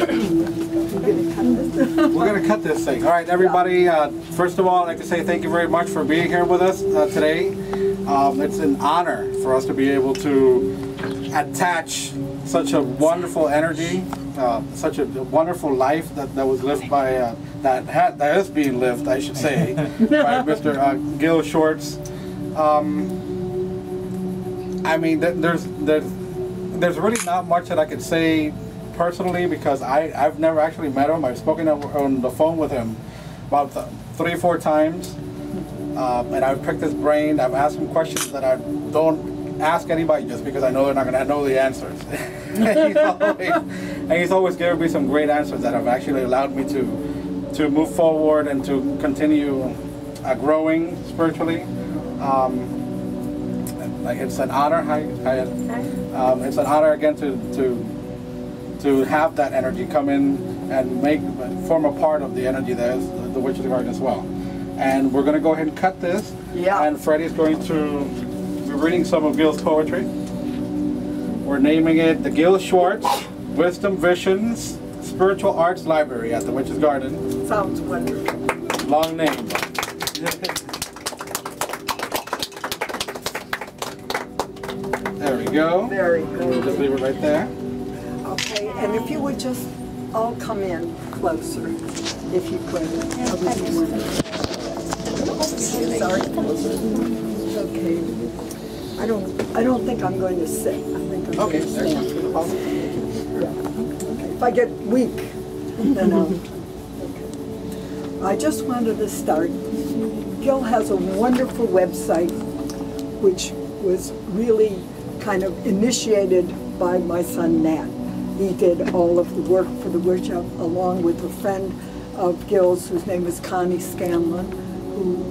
We're going to cut this thing. All right, everybody. First of all, I'd like to say thank you very much for being here with us today. It's an honor for us to be able to attach such a wonderful energy, such a wonderful life that was lived by that is being lived, I should say, by Mr. Gill Schwartz. I mean, there's really not much that I could say personally, because I've never actually met him. I've spoken on the phone with him about 3 or 4 times, and I've picked his brain. I've asked him questions that I don't ask anybody just because I know they're not going to know the answers. and he's always given me some great answers that have actually allowed me to move forward and to continue growing spiritually. It's an honor. It's an honor again to have that energy come in and form a part of the energy that is the Witch's Garden as well. And we're going to go ahead and cut this. Yeah. And Freddie's going to be reading some of Gill's poetry. We're naming it the Gill Schwartz Wisdom Visions Spiritual Arts Library at the Witch's Garden. Sounds wonderful. Long name. There we go. Very good. We'll just leave it right there. Okay, and if you would just all come in closer, if you could. Sorry. Okay. I don't think I'm going to sit. I think I'm going to stand. Yeah. Okay. If I get weak, then I'll. Okay. I just wanted to start. Gill has a wonderful website, which was really kind of initiated by my son Nat. He did all of the work for the workshop along with a friend of Gill's whose name is Connie Scanlon, who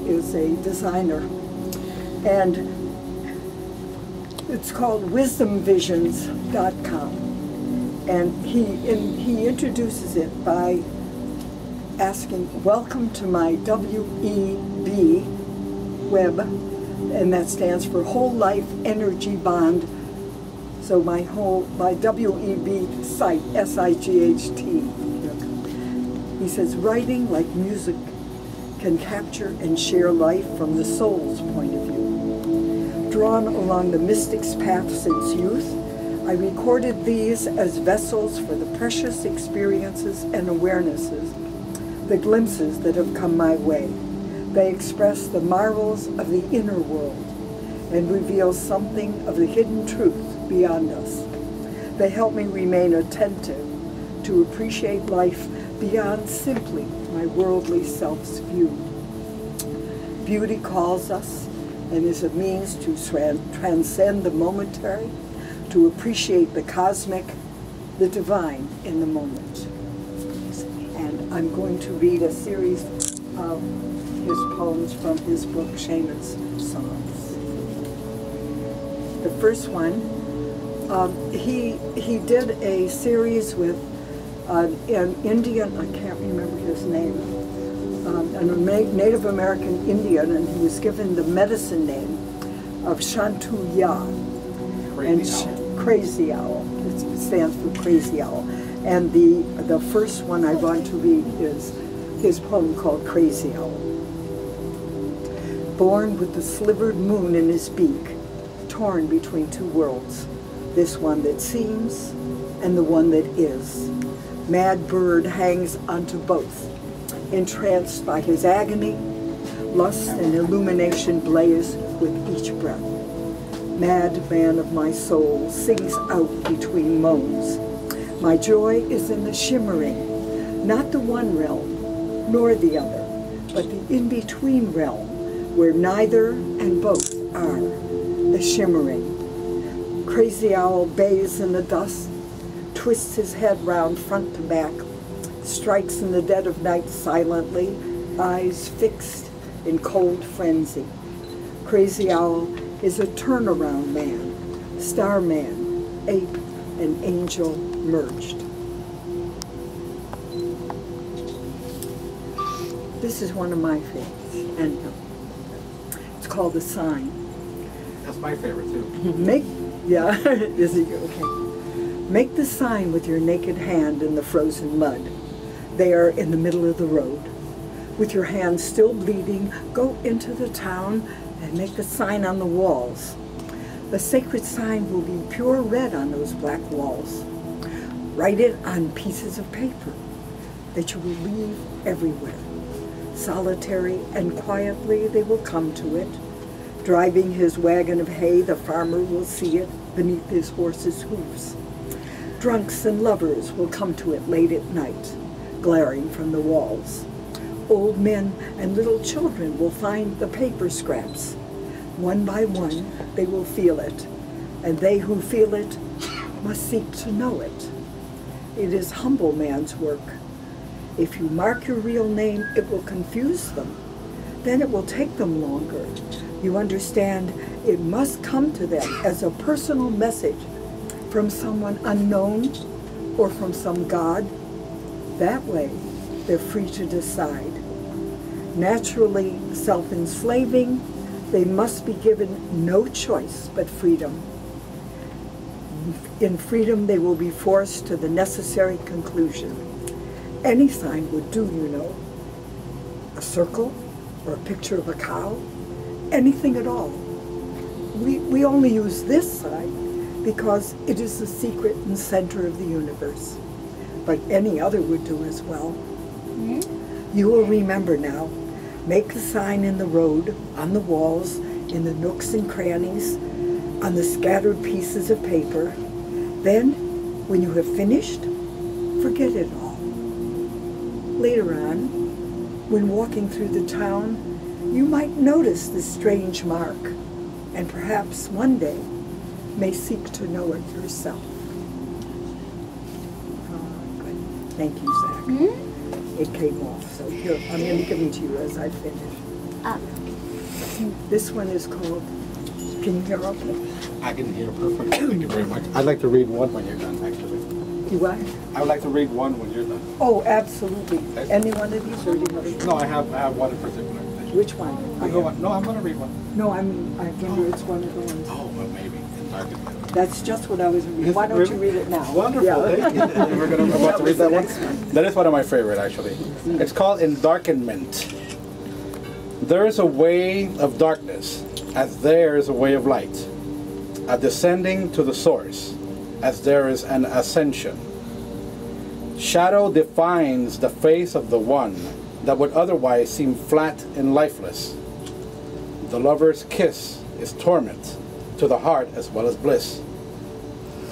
is a designer. And it's called wisdomvisions.com. And he introduces it by asking, welcome to my WEB web, and that stands for Whole Life Energy Bond. So my WEB site, SIGHT. He says, writing like music can capture and share life from the soul's point of view. Drawn along the mystic's path since youth, I recorded these as vessels for the precious experiences and awarenesses, the glimpses that have come my way. They express the marvels of the inner world and reveal something of the hidden truth beyond us. They help me remain attentive to appreciate life beyond simply my worldly self's view. Beauty calls us and is a means to transcend the momentary, to appreciate the cosmic, the divine in the moment. And I'm going to read a series of his poems from his book, Seamus Songs. The first one, he did a series with an Indian, I can't remember his name, a Native American Indian, and he was given the medicine name of Shantu Ya. Crazy Owl. It stands for Crazy Owl. And the first one I want to read is his poem called Crazy Owl. Born with the slivered moon in his beak, torn between two worlds, this one that seems and the one that is. Mad bird hangs onto both, entranced by his agony, lust and illumination blaze with each breath. Mad man of my soul sings out between moans. My joy is in the shimmering, not the one realm, nor the other, but the in-between realm, where neither and both are, the shimmering. Crazy Owl bays in the dust, twists his head round front to back, strikes in the dead of night silently, eyes fixed in cold frenzy. Crazy Owl is a turnaround man, star man, ape, and angel merged. This is one of my favorites, and it's called The Sign. That's my favorite too. Yeah, is it okay? Make the sign with your naked hand in the frozen mud, there in the middle of the road. With your hand still bleeding, go into the town and make the sign on the walls. The sacred sign will be pure red on those black walls. Write it on pieces of paper that you will leave everywhere. Solitary and quietly they will come to it. Driving his wagon of hay, the farmer will see it beneath his horse's hooves. Drunks and lovers will come to it late at night, glaring from the walls. Old men and little children will find the paper scraps. One by one, they will feel it, and they who feel it must seek to know it. It is humble man's work. If you mark your real name, it will confuse them. Then it will take them longer. You understand, it must come to them as a personal message from someone unknown or from some god. That way, they're free to decide. Naturally self-enslaving, they must be given no choice but freedom. In freedom, they will be forced to the necessary conclusion. Any sign would do, you know. A circle or a picture of a cow, anything at all. We only use this sign because it is the secret and center of the universe. But any other would do as well. Mm-hmm. You will remember now. Make the sign in the road, on the walls, in the nooks and crannies, on the scattered pieces of paper. Then, when you have finished, forget it all. Later on, when walking through the town, you might notice this strange mark, and perhaps one day may seek to know it yourself. Good. Thank you, Zach. Mm-hmm. It came off, so here, I'm going to give it to you as I finish. This one is called, can you hear okay? I can hear perfectly. Thank you very much. I'd like to read one when you're done, actually. You what? I would like to read one when you're done. Oh, absolutely. Okay. Any one of these, or do you want to? No, I have one in particular. Which one? No, I'm going to read one. No, I mean, I wonder it's one of the ones. Oh, well, maybe. That's just what I was reading. Why don't you read it now? Wonderful. Yeah. Thank you. We're going to read that one. That is one of my favorite, actually. It's called Endarkenment. There is a way of darkness, as there is a way of light, a descending to the source, as there is an ascension. Shadow defines the face of the one that would otherwise seem flat and lifeless. The lover's kiss is torment to the heart as well as bliss.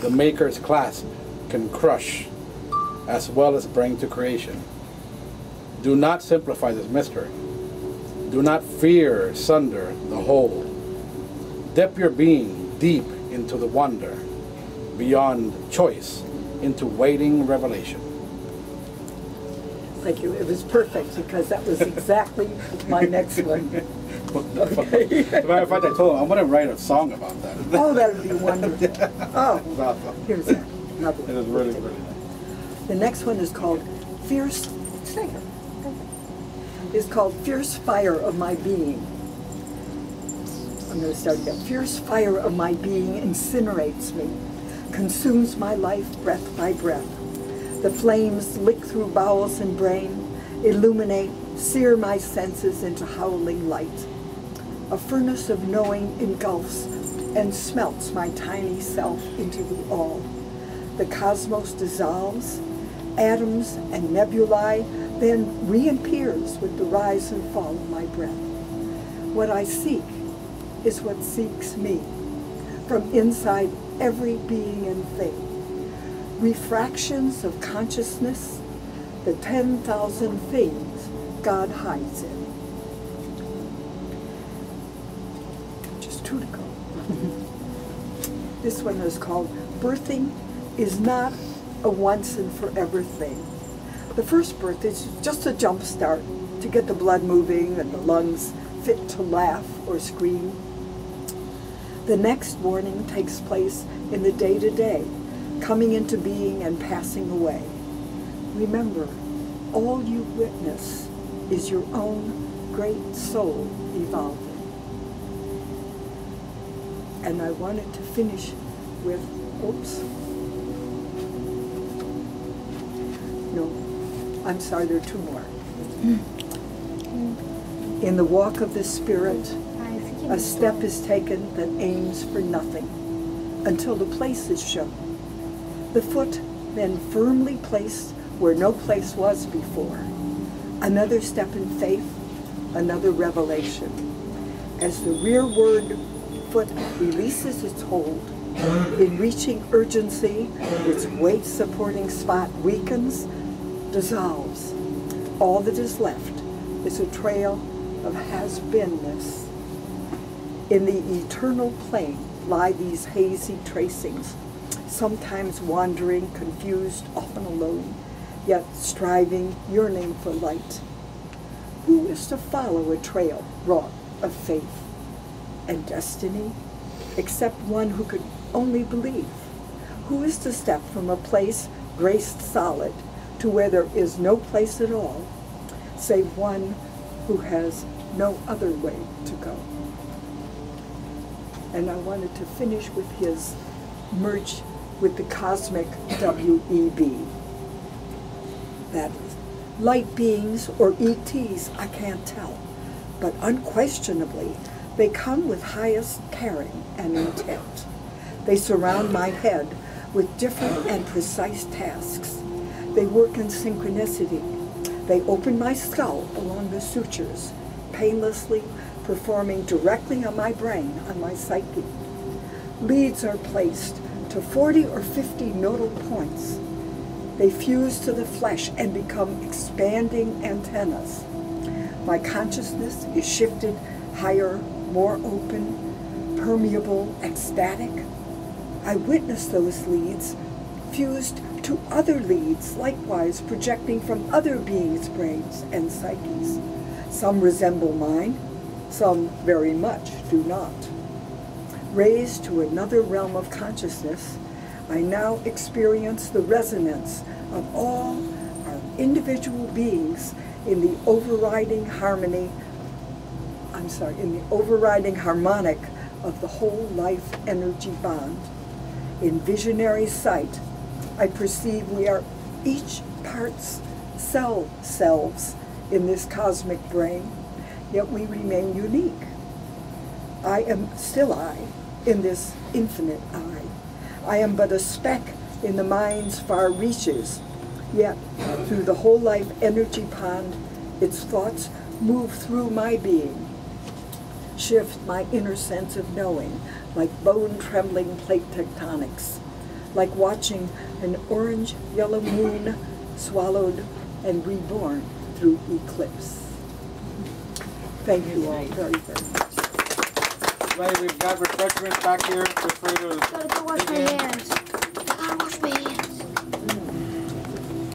The maker's clasp can crush as well as bring to creation. Do not simplify this mystery. Do not fear sunder the whole. Dip your being deep into the wonder, beyond choice, into waiting revelation. Thank you. It was perfect because that was exactly my next one. Okay. As a matter of fact, I told him I'm going to write a song about that. Oh, that would be wonderful. Oh, here's that. Another one. It is really, really nice. The next one is called Fierce. Stay here. It's called Fierce Fire of My Being. I'm going to start again. Fierce fire of my being incinerates me, consumes my life breath by breath. The flames lick through bowels and brain, illuminate, sear my senses into howling light. A furnace of knowing engulfs and smelts my tiny self into the all. The cosmos dissolves, atoms and nebulae, then reappears with the rise and fall of my breath. What I seek is what seeks me, from inside every being and thing. Refractions of consciousness, the 10,000 things God hides in. Just two to go. This one is called Birthing is Not a Once and Forever Thing. The first birth is just a jump start to get the blood moving and the lungs fit to laugh or scream. The next morning takes place in the day-to-day, coming into being and passing away. Remember, all you witness is your own great soul evolving. And I wanted to finish with, oops, No, I'm sorry, there are two more. In the walk of the Spirit, a step is taken that aims for nothing until the place is shown. The foot then firmly placed where no place was before. Another step in faith, another revelation. As the rearward foot releases its hold, in reaching urgency, its weight-supporting spot weakens, dissolves. All that is left is a trail of has-beenness. In the eternal plane lie these hazy tracings, sometimes wandering, confused, often alone, yet striving, yearning for light. Who is to follow a trail wrought of faith and destiny, except one who could only believe? Who is to step from a place graced solid to where there is no place at all, save one who has no other way to go? And I wanted to finish with his merge with the cosmic WEB. That is, light beings or ETs, I can't tell, but unquestionably, they come with highest caring and intent. They surround my head with different and precise tasks. They work in synchronicity. They open my skull along the sutures, painlessly performing directly on my brain, on my psyche. Leads are placed to 40 or 50 nodal points. They fuse to the flesh and become expanding antennas. My consciousness is shifted higher, more open, permeable, ecstatic. I witness those leads fused to other leads, likewise projecting from other beings' brains and psyches. Some resemble mine, some very much do not. Raised to another realm of consciousness, I now experience the resonance of all our individual beings in the overriding harmonic of the whole life energy bond. In visionary sight, I perceive we are each part's selves in this cosmic brain, yet we remain unique. I am still I in this infinite I. I am but a speck in the mind's far reaches, yet through the whole life energy pond, its thoughts move through my being, shift my inner sense of knowing, like bone-trembling plate tectonics, like watching an orange-yellow moon swallowed and reborn through eclipse. Thank you all very, very much. Right, we've got refreshments back here. Feel free to Gotta go wash my hands. I gotta wash my hands.